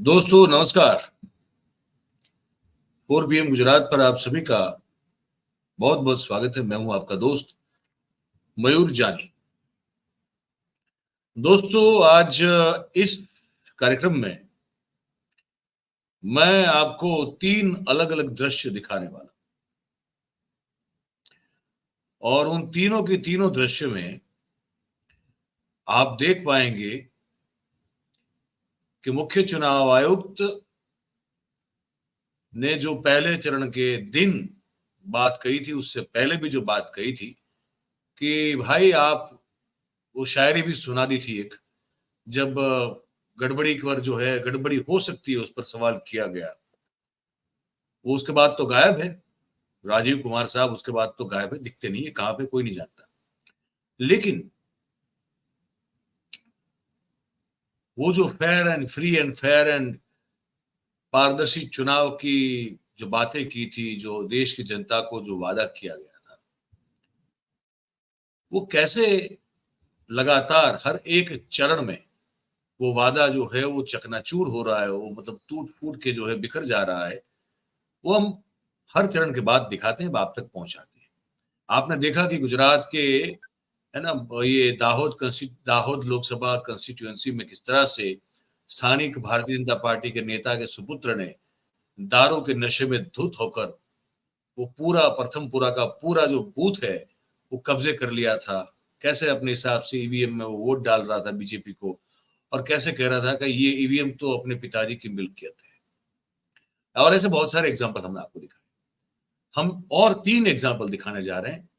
दोस्तों नमस्कार। 4 PM गुजरात पर आप सभी का बहुत बहुत स्वागत है। मैं हूं आपका दोस्त मयूर जानी। दोस्तों आज इस कार्यक्रम में मैं आपको 3 अलग अलग दृश्य दिखाने वाला और उन तीनों के तीनों दृश्य में आप देख पाएंगे कि मुख्य चुनाव आयुक्त ने जो पहले चरण के दिन बात कही थी, उससे पहले भी जो बात कही थी कि भाई आप वो शायरी भी सुना दी थी एक, जब गड़बड़ी पर जो है गड़बड़ी हो सकती है उस पर सवाल किया गया। वो उसके बाद तो गायब है, राजीव कुमार साहब उसके बाद तो गायब है, दिखते नहीं है, कहां पे कोई नहीं जानता। लेकिन वो जो fair and free and fair and पारदर्शी चुनाव की जो बातें की थी, जो देश की जनता को जो वादा किया गया था, वो कैसे लगातार हर एक चरण में वो वादा जो है वो चकनाचूर हो रहा है, वो मतलब टूट फूट के जो है बिखर जा रहा है, वो हम हर चरण के बाद दिखाते हैं, आप तक पहुंचाते हैं। आपने देखा कि गुजरात के है ना, ये दाहोद लोकसभा कंस्टिट्यूएंसी में किस तरह से स्थानिक भारतीय जनता पार्टी के नेता के सुपुत्र ने दारू के नशे में धुत होकर वो पूरा प्रथमपुरा का पूरा जो बूथ है वो कब्जे कर लिया था। कैसे अपने हिसाब से ईवीएम में वो वोट डाल रहा था बीजेपी को, और कैसे कह रहा था कि ये ईवीएम तो अपने पिताजी की मिल्कियत है। और ऐसे बहुत सारे एग्जाम्पल हमने आपको दिखाए। हम और 3 एग्जाम्पल दिखाने जा रहे हैं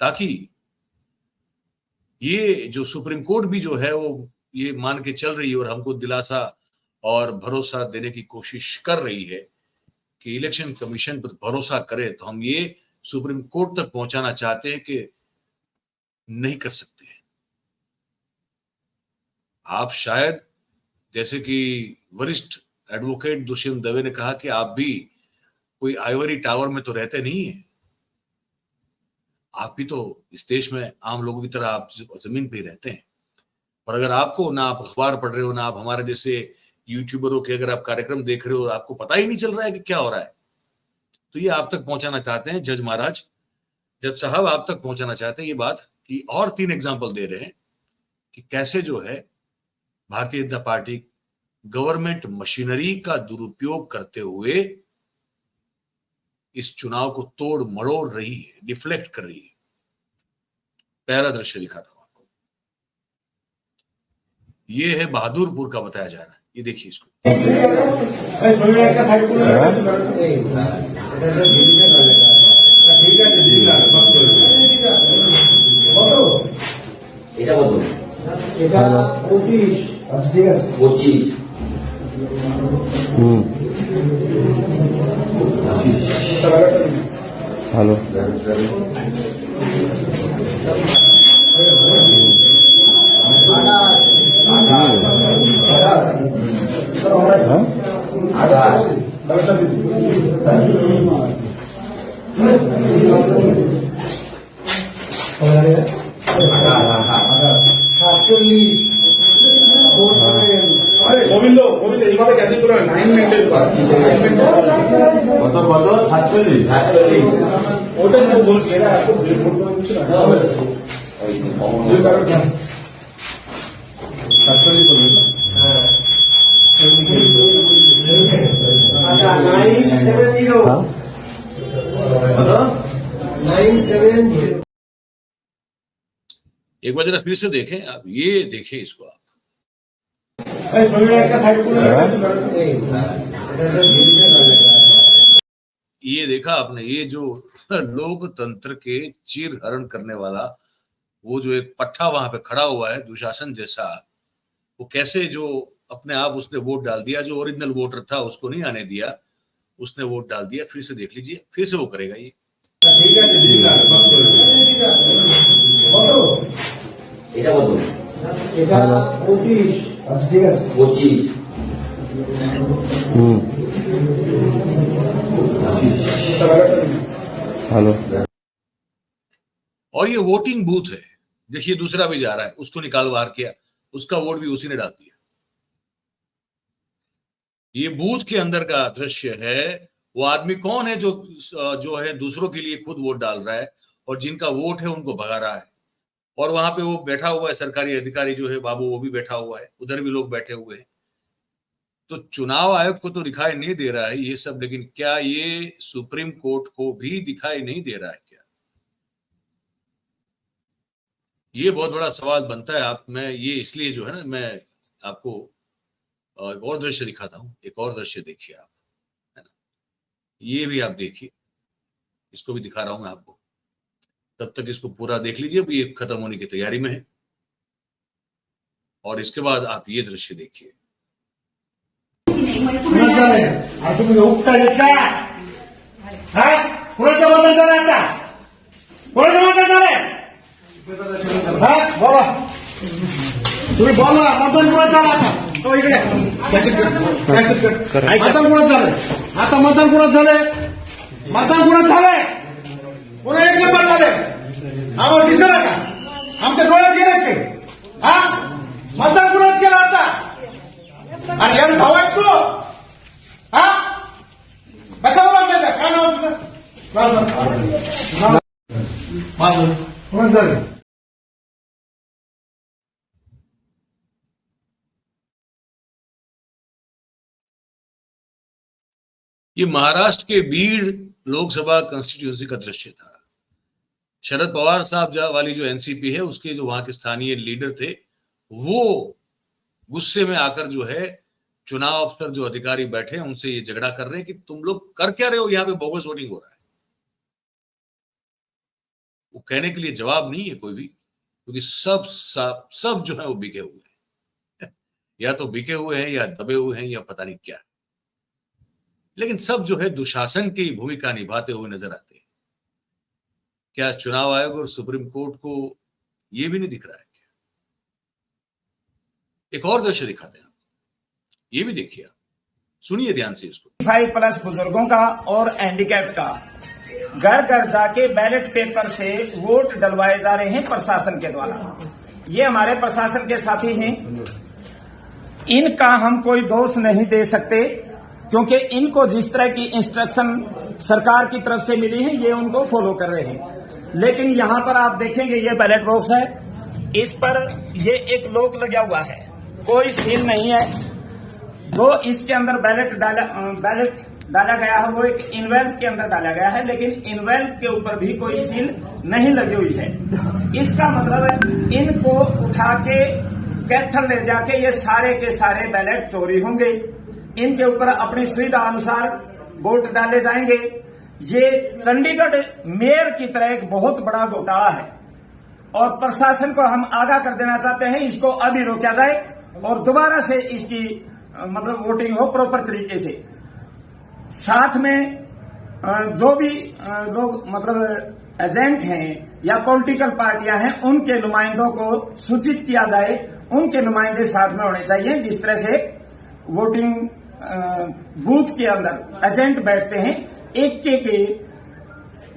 ताकि ये जो सुप्रीम कोर्ट भी जो है वो ये मान के चल रही है और हमको दिलासा और भरोसा देने की कोशिश कर रही है कि इलेक्शन कमीशन पर भरोसा करे, तो हम ये सुप्रीम कोर्ट तक पहुंचाना चाहते हैं कि नहीं कर सकते हैं। आप शायद, जैसे कि वरिष्ठ एडवोकेट दुष्यंत दवे ने कहा कि आप भी कोई आइवरी टावर में तो रहते नहीं है, आप भी तो इस देश में आम लोगों की तरह आप जमीन पे ही रहते हैं। और अगर आपको ना आप अखबार पढ़ रहे हो, ना आप हमारे जैसे यूट्यूबरों के अगर आप कार्यक्रम देख रहे हो और आपको पता ही नहीं चल रहा है कि क्या हो रहा है, तो ये आप तक पहुंचाना चाहते हैं जज महाराज, जज साहब आप तक पहुंचाना चाहते हैं ये बात कि और 3 एग्जाम्पल दे रहे हैं कि कैसे जो है Bharatiya Janata party government machinery का दुरुपयोग करते हुए इस चुनाव को तोड़ मरोड़ रही है, डिफ्लेक्ट कर रही है। पहला दृश्य दिखाता हूं आपको, ये है बहादुरपुर का बताया जा रहा है, ये देखिए इसको। हेलो গোবিন্দ এইভাবে ক্যান্সেল করে 9 মিনিটের কত 47 ওটাই তো বলছি না, এত ভোট হচ্ছে না 47 করবে। হ্যাঁ আচ্ছা 970 কত 970। एक बार जरा फिर से देखें आप, ये देखें इसको आप। ये देखा आपने, ये जो लोकतंत्र के चीर हरण करने वाला वो जो एक पट्टा वहां पे खड़ा हुआ है दुशासन जैसा, वो कैसे जो अपने आप उसने वोट डाल दिया, जो ओरिजिनल वोटर था उसको नहीं आने दिया, उसने वोट डाल दिया। फिर से देख लीजिए, फिर से वो करेगा ये। हेलो और ये वोटिंग बूथ है, देखिए दूसरा भी जा रहा है, उसको निकाल बाहर किया, उसका वोट भी उसी ने डाल दिया। ये बूथ के अंदर का दृश्य है। वो आदमी कौन है जो है दूसरों के लिए खुद वोट डाल रहा है और जिनका वोट है उनको भगा रहा है। और वहां पे वो बैठा हुआ है, सरकारी अधिकारी जो है बाबू, वो भी बैठा हुआ है, उधर भी लोग बैठे हुए हैं। तो चुनाव आयोग को तो दिखाई नहीं दे रहा है ये सब, लेकिन क्या ये सुप्रीम कोर्ट को भी दिखाई नहीं दे रहा है क्या? ये बहुत बड़ा सवाल बनता है। मैं ये इसलिए जो है ना, मैं आपको एक और दृश्य दिखाता हूं। एक और दृश्य देखिए आप, है ना, ये भी आप देखिए, इसको भी दिखा रहा हूं मैं आपको। तब तक इसको पूरा देख लीजिए, ये खत्म होने की तैयारी में है। और इसके बाद आप ये दृश्य देखिए। तुम्ही उपकारी का हा कुणाचं मतदान झालं आता कुणाचं मतदान झालंय हा बोला तुम्ही बोला मतदान कुणाचं झालं आता तो इकडे कॅसेट कर मतदान कुणाचं झालंय आता मतदान कुणाचं झालंय मतदान कुणाचं झालंय पुन्हा एक नंबर झालंय आम्हाला दिसलं का आमच्या डोळ्यात गेले की हा मतदान कुणाचं केलं आता आणि यानं भाऊ आहे तू हा कशाला वाटलं काय नाव तुझं माझं कोण झालं ये महाराष्ट्र के बीड़ लोकसभा कंस्टिट्यूंसी का दृश्य था। शरद पवार साहब वाली जो एनसीपी है, उसके जो वहां के स्थानीय लीडर थे, वो गुस्से में आकर जो है चुनाव अफसर जो अधिकारी बैठे हैं उनसे ये झगड़ा कर रहे हैं कि तुम लोग कर क्या रहे हो, यहाँ पे बोगस वोटिंग हो रहा है। वो कहने के लिए जवाब नहीं है कोई भी, क्योंकि सब जो है वो बिके हुए हैं या तो बिके हुए हैं या दबे हुए हैं या पता नहीं क्या। लेकिन सब जो है दुशासन की भूमिका निभाते हुए नजर आते हैं। क्या चुनाव आयोग और सुप्रीम कोर्ट को ये भी नहीं दिख रहा है क्या? एक और दृश्य दिखाते हैं, ये भी देखिए आप, सुनिए ध्यान से इसको। 5+ बुजुर्गों का और हैंडीकैप का घर घर जाके बैलेट पेपर से वोट डलवाए जा रहे हैं प्रशासन के द्वारा। ये हमारे प्रशासन के साथी हैं, इनका हम कोई दोष नहीं दे सकते, क्योंकि इनको जिस तरह की इंस्ट्रक्शन सरकार की तरफ से मिली है ये उनको फॉलो कर रहे हैं। लेकिन यहां पर आप देखेंगे ये बैलेट बॉक्स है, इस पर ये एक लॉक लगा हुआ है, कोई सील नहीं है। जो इसके अंदर बैलेट डाला गया है वो एक इनवेल्व के अंदर डाला गया है, लेकिन इनवेल्व के ऊपर भी कोई सील नहीं लगी हुई है। इसका मतलब है इनको उठा के कैथल ले जाके ये सारे के सारे बैलेट चोरी होंगे, इनके ऊपर अपनी सुविधा अनुसार वोट डाले जाएंगे। ये चंडीगढ़ मेयर की तरह एक बहुत बड़ा घोटाला है और प्रशासन को हम आगाह कर देना चाहते हैं, इसको अभी रोका जाए और दोबारा से इसकी मतलब वोटिंग हो प्रॉपर तरीके से। साथ में जो भी लोग मतलब एजेंट हैं या पॉलिटिकल पार्टियां हैं, उनके नुमाइंदों को सूचित किया जाए, उनके नुमाइंदे साथ में होने चाहिए। जिस तरह से वोटिंग बूथ के अंदर एजेंट बैठते हैं, एक के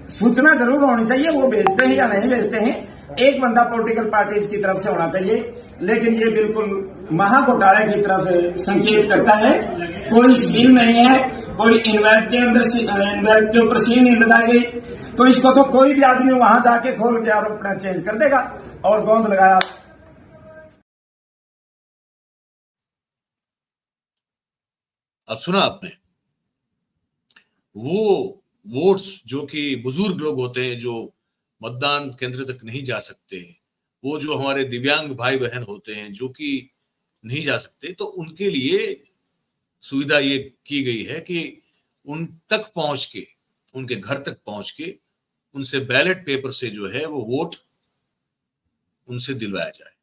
सूचना जरूर होनी चाहिए, वो भेजते हैं या नहीं भेजते हैं, एक बंदा पॉलिटिकल पार्टीज की तरफ से होना चाहिए। लेकिन ये बिल्कुल महाघोटाले की तरफ संकेत करता है। कोई सील नहीं है, कोई इन्वेल्व के अंदर इन्वेल्व के ऊपर सील नहीं लगाई गई, तो इसको तो कोई भी आदमी वहां जाके खोल के और अपना चेंज कर देगा और गोंद लगाया। अब सुना आपने, वो वोट्स जो कि बुजुर्ग लोग होते हैं जो मतदान केंद्र तक नहीं जा सकते, वो जो हमारे दिव्यांग भाई बहन होते हैं जो कि नहीं जा सकते, तो उनके लिए सुविधा ये की गई है कि उन तक पहुंच के, उनके घर तक पहुंच के उनसे बैलेट पेपर से जो है वो वोट उनसे दिलवाया जाए।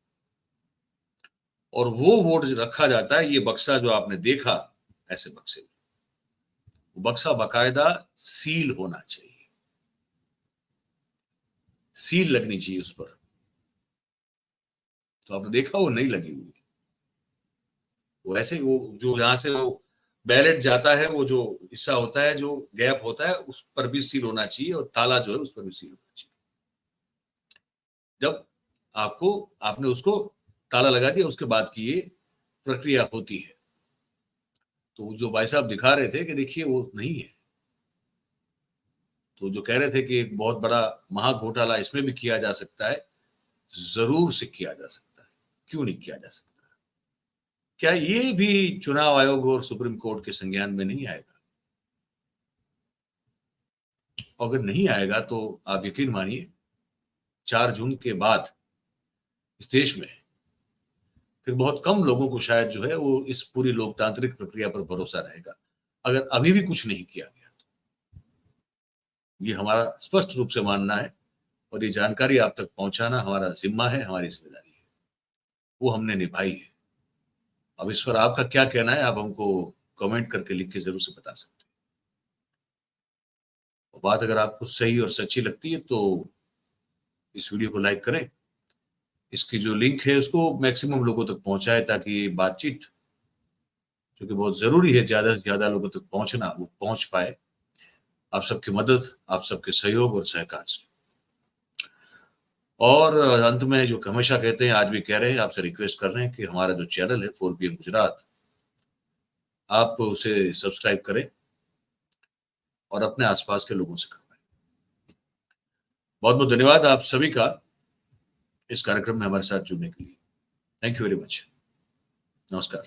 और वो वोट रखा जाता है, ये बक्सा जो आपने देखा, ऐसे बक्से, बक्सा बाकायदा सील होना चाहिए, सील लगनी चाहिए उस पर। तो आपने देखा वो नहीं लगी हुई, वो ऐसे, वो जो यहां से वो बैलेट जाता है, वो जो हिस्सा होता है, जो गैप होता है, उस पर भी सील होना चाहिए और ताला जो है उस पर भी सील होना चाहिए। जब आपने उसको ताला लगा दिया, उसके बाद की ये प्रक्रिया होती है। तो जो भाई साहब दिखा रहे थे कि देखिए वो नहीं है, तो जो कह रहे थे कि एक बहुत बड़ा महाघोटाला इसमें भी किया जा सकता है, जरूर से किया जा सकता है, क्यों नहीं किया जा सकता? क्या ये भी चुनाव आयोग और सुप्रीम कोर्ट के संज्ञान में नहीं आएगा? अगर नहीं आएगा तो आप यकीन मानिए 4 जून के बाद इस देश में फिर बहुत कम लोगों को शायद जो है वो इस पूरी लोकतांत्रिक प्रक्रिया पर भरोसा रहेगा, अगर अभी भी कुछ नहीं किया गया तो। ये हमारा स्पष्ट रूप से मानना है और ये जानकारी आप तक पहुंचाना हमारा जिम्मा है, हमारी जिम्मेदारी है, वो हमने निभाई है। अब इस पर आपका क्या कहना है, आप हमको कमेंट करके लिख के जरूर से बता सकते हैं। और बात अगर आपको सही और सच्ची लगती है तो इस वीडियो को लाइक करें, इसकी जो लिंक है उसको मैक्सिमम लोगों तक पहुंचाए, ताकि बातचीत जो कि बहुत जरूरी है, ज्यादा से ज्यादा लोगों तक पहुंचना, वो पहुंच पाए। आप सबकी मदद, आप सबके सहयोग और सहकार से। और अंत में जो हमेशा कहते हैं, आज भी कह रहे हैं, आपसे रिक्वेस्ट कर रहे हैं कि हमारा जो चैनल है 4PM गुजरात, आप उसे सब्सक्राइब करें और अपने आसपास के लोगों से करवाएं। बहुत बहुत धन्यवाद आप सभी का इस कार्यक्रम में हमारे साथ जुड़ने के लिए। Thank you very much. नमस्कार।